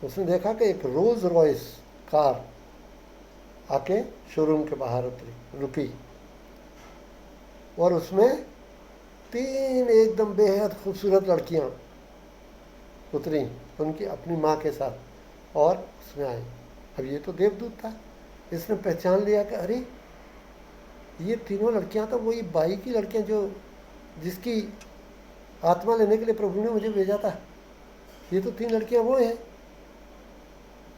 उसने देखा कि एक रोज रॉयस कार आके शोरूम के बाहर रुकी और उसमें 3 एकदम बेहद खूबसूरत लड़कियां उतरी उनकी अपनी माँ के साथ और उसमें आई। अब ये तो देवदूत था, इसने पहचान लिया कि अरे ये तीनों लड़कियां तो वही बाई की लड़कियां जो जिसकी आत्मा लेने के लिए प्रभु ने मुझे भेजा था। ये तो 3 लड़कियां वो हैं।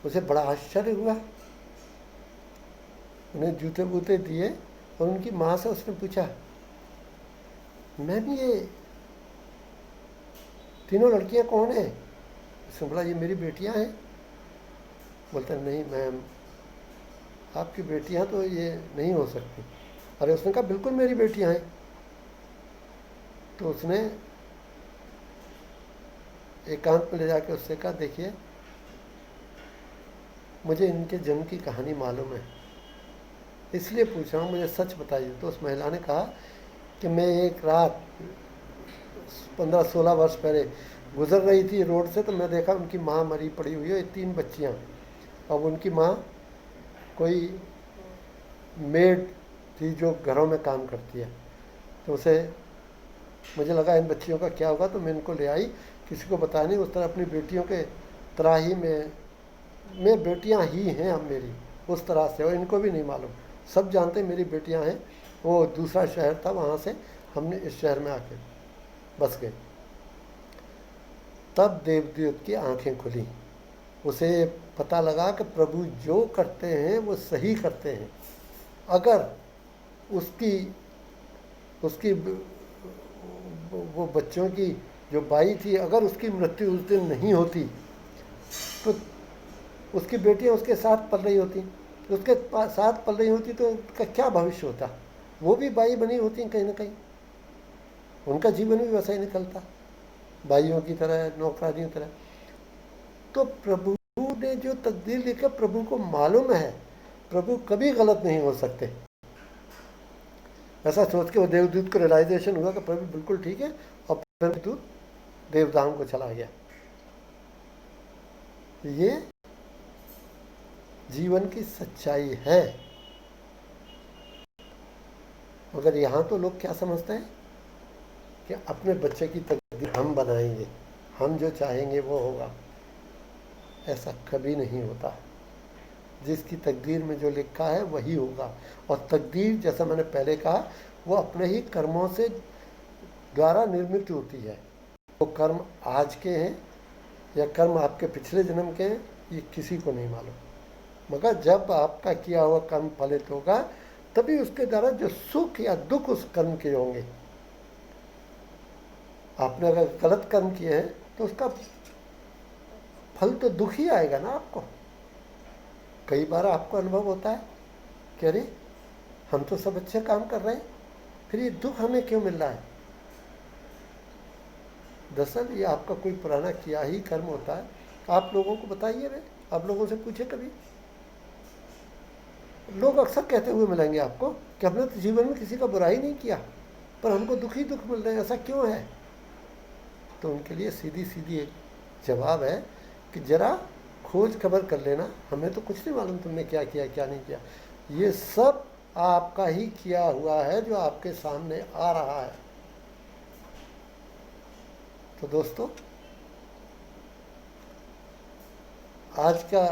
उसे बड़ा आश्चर्य हुआ। उन्हें जूते बूते दिए और उनकी माँ से उसने पूछा, मैम ये तीनों लड़कियां कौन है? उसने बोला, ये मेरी बेटियां हैं। बोलता, नहीं मैम, आपकी बेटियां तो ये नहीं हो सकती। अरे उसने कहा, बिल्कुल मेरी बेटियां हैं। तो उसने एकांत में ले जाके उससे कहा, देखिए मुझे इनके जन्म की कहानी मालूम है, इसलिए पूछ रहा हूँ, मुझे सच बताइए। तो उस महिला ने कहा कि मैं एक रात 15-16 वर्ष पहले गुजर रही थी रोड से, तो मैं देखा उनकी माँ मरी पड़ी हुई है, 3 बच्चियाँ। अब उनकी माँ कोई मेड थी जो घरों में काम करती है। तो उसे मुझे लगा इन बच्चियों का क्या होगा, तो मैं इनको ले आई, किसी को बताया नहीं। उस तरह अपनी बेटियों के तरह ही मैं बेटियां ही हैं अब मेरी, उस तरह से। और इनको भी नहीं मालूम, सब जानते मेरी बेटियां हैं। वो दूसरा शहर था, वहाँ से हमने इस शहर में आके बस गए। तब देवदूत की आंखें खुली। उसे पता लगा कि प्रभु जो करते हैं वो सही करते हैं। अगर उसकी उसकी वो बच्चों की जो बाई थी, अगर उसकी मृत्यु उस दिन नहीं होती तो उसकी बेटियां उसके साथ पल रही होती, उसके साथ पल रही होती तो उसका क्या भविष्य होता? वो भी बाई बनी होती कहीं ना कहीं, उनका जीवन भी वैसा ही निकलता, बाइयों की तरह, नौकरानियों की तरह। तो प्रभु ने जो तकदीर लिखा, प्रभु को मालूम है, प्रभु कभी गलत नहीं हो सकते। ऐसा सोच के वो देवदूत को रियलाइजेशन हुआ कि प्रभु बिल्कुल ठीक है, और फिर दूत देवधाम को चला गया। ये जीवन की सच्चाई है। मगर यहाँ तो लोग क्या समझते हैं कि अपने बच्चे की तकदीर हम बनाएंगे, हम जो चाहेंगे वो होगा। ऐसा कभी नहीं होता। जिसकी तकदीर में जो लिखा है वही होगा। और तकदीर, जैसा मैंने पहले कहा, वो अपने ही कर्मों से द्वारा निर्मित होती है। वो कर्म आज के हैं या कर्म आपके पिछले जन्म के हैं, ये किसी को नहीं मालूम। मगर जब आपका किया हुआ कर्म फलित होगा, तभी उसके द्वारा जो सुख या दुख उस कर्म के होंगे। आपने अगर गलत कर्म किए हैं तो उसका फल तो दुख ही आएगा ना आपको। कई बार आपको अनुभव होता है कि अरे हम तो सब अच्छे काम कर रहे हैं, फिर ये दुख हमें क्यों मिल रहा है? दरअसल ये आपका कोई पुराना किया ही कर्म होता है। आप लोगों को बताइए, रे आप लोगों से पूछे कभी, लोग अक्सर कहते हुए मिलेंगे आपको कि हमने तो जीवन में किसी का बुरा ही नहीं किया, पर हमको दुख ही दुख मिल रहे हैं, ऐसा क्यों है? तो उनके लिए सीधी सीधी एक जवाब है कि जरा खोज खबर कर लेना, हमें तो कुछ नहीं मालूम तुमने क्या किया क्या नहीं किया। ये सब आपका ही किया हुआ है जो आपके सामने आ रहा है। तो दोस्तों, आज का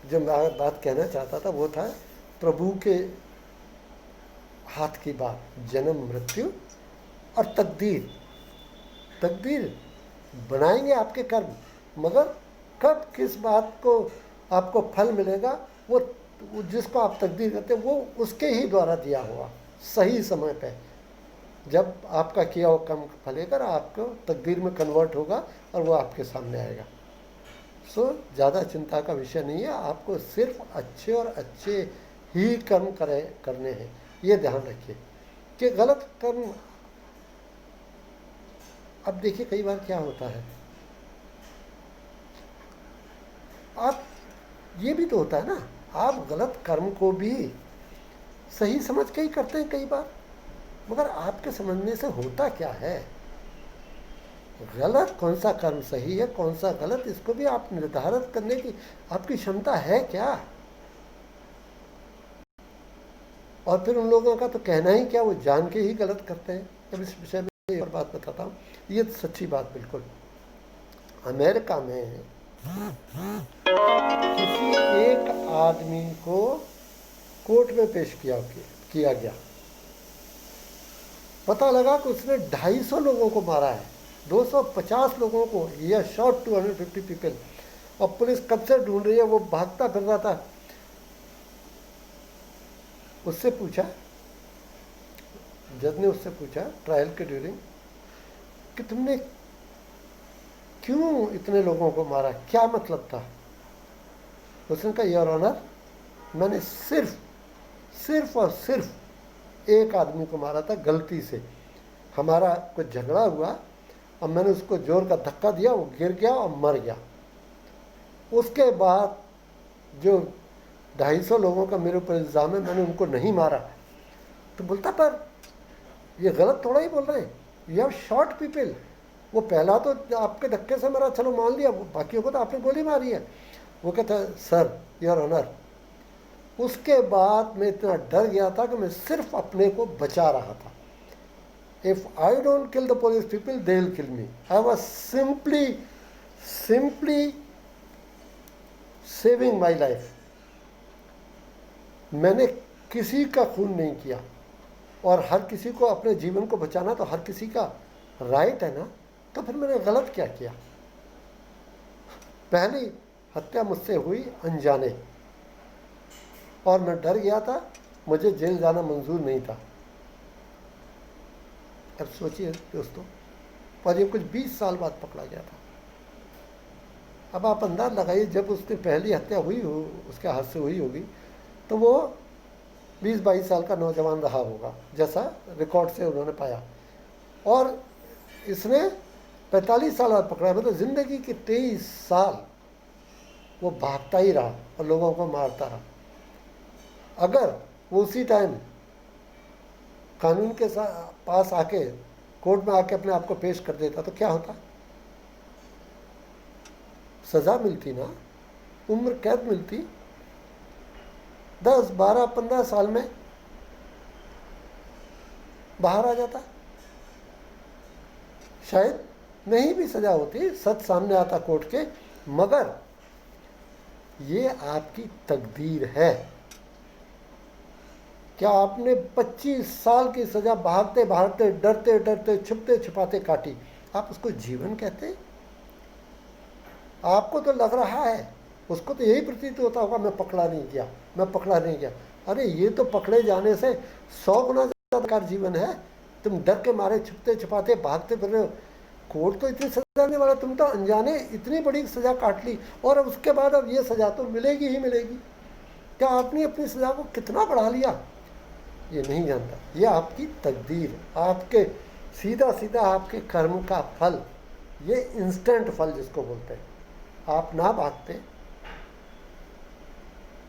जो मैं बात कहना चाहता था वो था प्रभु के हाथ की बात, जन्म मृत्यु और तकदीर। तकदीर बनाएंगे आपके कर्म, मगर कब किस बात को आपको फल मिलेगा, वो जिसको आप तकदीर कहते हैं वो उसके ही द्वारा दिया हुआ सही समय पे, जब आपका किया हुआ कर्म फलेगा, आपको तकदीर में कन्वर्ट होगा और वो आपके सामने आएगा। सो ज़्यादा चिंता का विषय नहीं है। आपको सिर्फ अच्छे और अच्छे ही कर्म करने हैं, ये ध्यान रखिए कि गलत कर्म। अब देखिए कई बार क्या होता है, आप ये भी तो होता है ना, आप गलत कर्म को भी सही समझ के ही करते हैं कई बार, मगर आपके समझने से होता क्या है, गलत कौन सा कर्म सही है, कौन सा गलत, इसको भी आप निर्धारित करने की आपकी क्षमता है क्या? और फिर उन लोगों का तो कहना ही क्या, वो जान के ही गलत करते हैं। अब इस विषय में एक और बात बताता हूँ, ये सच्ची बात बिल्कुल। अमेरिका में किसी एक आदमी को कोर्ट में पेश किया गया। पता लगा कि उसने 250 लोगों को मारा है, 250 लोगों को, यह शॉट 250 पीपल। और पुलिस कब से ढूंढ रही है, वो भागता फिर रहा था। उससे पूछा, जज ने उससे पूछा ट्रायल के ड्यूरिंग कि तुमने क्यों इतने लोगों को मारा, क्या मतलब था? उसने कहा, योर ऑनर, मैंने सिर्फ और सिर्फ एक आदमी को मारा था गलती से। हमारा कुछ झगड़ा हुआ और मैंने उसको जोर का धक्का दिया, वो गिर गया और मर गया। उसके बाद जो 250 लोगों का मेरे ऊपर इल्ज़ाम है, मैंने उनको नहीं मारा। तो बोलता, पर ये गलत थोड़ा ही बोल रहे हैं, यू हैव शॉट पीपल। वो पहला तो आपके धक्के से मरा, चलो मान लिया, बाकियों को तो आपने गोली मारी है। वो कहता है, सर योर ऑनर, उसके बाद मैं इतना डर गया था कि मैं सिर्फ अपने को बचा रहा था। If I don't kill the police people, they will kill me. I was simply saving my life. मैंने किसी का खून नहीं किया, और हर किसी को अपने जीवन को बचाना तो हर किसी का राइट है ना, तो फिर मैंने गलत क्या किया? पहली हत्या मुझसे हुई अनजाने, और मैं डर गया था, मुझे जेल जाना मंजूर नहीं था। अब सोचिए दोस्तों, और ये कुछ 20 साल बाद पकड़ा गया था। अब आप अंदाज लगाइए, जब उसकी पहली हत्या हुई हो, उसके हाथ से हुई होगी, तो वो 20-22 साल का नौजवान रहा होगा, जैसा रिकॉर्ड से उन्होंने पाया। और इसने 45 साल बाद पकड़ा, मतलब ज़िंदगी के 23 साल वो भागता ही रहा और लोगों को मारता रहा। अगर वो उसी टाइम कानून के पास आके, कोर्ट में आके अपने आप को पेश कर देता, तो क्या होता? सज़ा मिलती ना, उम्र कैद मिलती, 10, 12, 15 साल में बाहर आ जाता। शायद नहीं भी सज़ा होती, सच सामने आता कोर्ट के, मगर ये आपकी तकदीर है। क्या आपने 25 साल की सज़ा भागते भागते, डरते डरते, छुपते छुपाते काटी, आप उसको जीवन कहते हैं? आपको तो लग रहा है, उसको तो यही प्रतीत होता होगा, मैं पकड़ा नहीं गया, मैं पकड़ा नहीं गया। अरे ये तो पकड़े जाने से 100 गुना ज़्यादा जीवन है। तुम डर के मारे छुपते छुपाते भागते फिर रहे हो, कोर्ट तो इतनी सज़ा देने वाला, तुम तो अनजाने इतनी बड़ी सज़ा काट ली, और अब उसके बाद अब ये सज़ा तो मिलेगी ही मिलेगी। क्या आपने अपनी सज़ा को कितना बढ़ा लिया, ये नहीं जानता। ये आपकी तकदीर, आपके सीधा सीधा आपके कर्म का फल, ये इंस्टेंट फल जिसको बोलते हैं। आप ना भागते,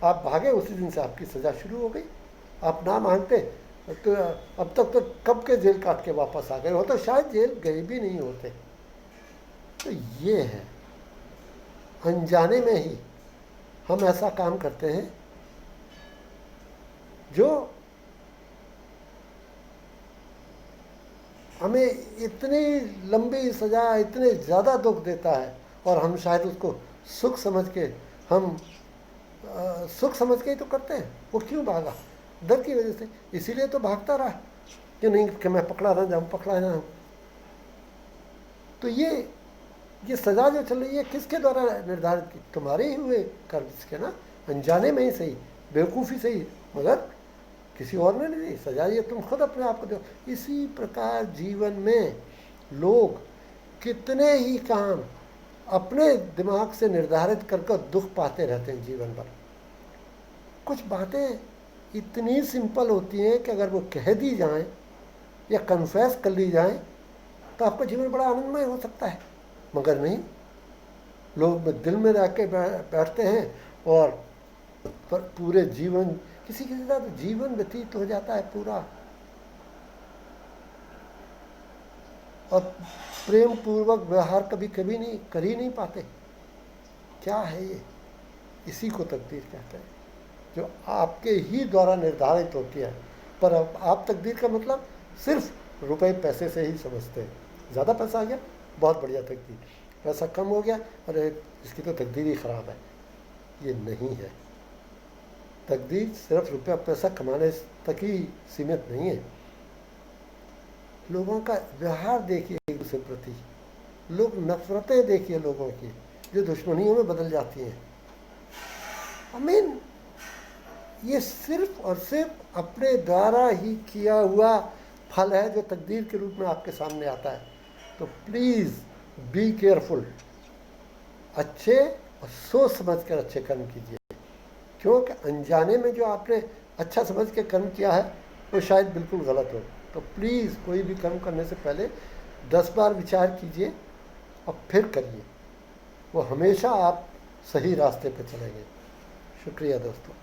आप भागे, उसी दिन से आपकी सज़ा शुरू हो गई। आप ना मांगते तो अब तक तो कब के जेल काट के वापस आ गए हो, तो शायद जेल गए भी नहीं होते। तो ये है, अनजाने में ही हम ऐसा काम करते हैं जो हमें इतनी लंबी सज़ा, इतने ज़्यादा दुख देता है, और हम शायद उसको सुख समझ के, हम सुख समझ के ही तो करते हैं। वो क्यों भागा? डर की वजह से, इसीलिए तो भागता रहा कि नहीं कि मैं पकड़ा ना जाऊँ, पकड़ा ना। तो ये सज़ा जो चल रही है, किसके द्वारा निर्धारित की? तुम्हारे ही हुए कर्म के ना, अनजाने में ही सही, बेवकूफ़ी सही, मगर किसी और ने नहीं दी सज़ा, ये तुम खुद अपने आप को दो। इसी प्रकार जीवन में लोग कितने ही काम अपने दिमाग से निर्धारित करके दुख पाते रहते हैं जीवन भर। कुछ बातें इतनी सिंपल होती हैं कि अगर वो कह दी जाएं या कन्फेस कर ली जाएं तो आपका जीवन बड़ा आनंदमय हो सकता है, मगर नहीं, लोग दिल में रह के बैठते हैं और पूरे जीवन, किसी किसी का तो जीवन व्यतीत हो जाता है पूरा और प्रेम पूर्वक व्यवहार कभी कभी नहीं कर ही नहीं पाते। क्या है ये? इसी को तकदीर कहते हैं, जो आपके ही द्वारा निर्धारित होती है। पर अब आप तकदीर का मतलब सिर्फ रुपए पैसे से ही समझते हैं। ज़्यादा पैसा आ गया, बहुत बढ़िया तकदीर। पैसा कम हो गया, अरे इसकी तो तकदीर ही ख़राब है। ये नहीं है। तकदीर सिर्फ रुपया पैसा कमाने तक ही सीमित नहीं है। लोगों का व्यवहार देखिए एक दूसरे प्रति, लोग नफरतें देखिए लोगों की, जो दुश्मनियों में बदल जाती हैं। ये सिर्फ और सिर्फ अपने द्वारा ही किया हुआ फल है जो तकदीर के रूप में आपके सामने आता है। तो प्लीज़ बी केयरफुल, अच्छे और सोच समझ कर अच्छे कर्म कीजिए, क्योंकि अनजाने में जो आपने अच्छा समझ के कर्म किया है वो शायद बिल्कुल गलत हो। तो प्लीज़ कोई भी कर्म करने से पहले 10 बार विचार कीजिए और फिर करिए, वो हमेशा आप सही रास्ते पर चलेंगे। शुक्रिया दोस्तों।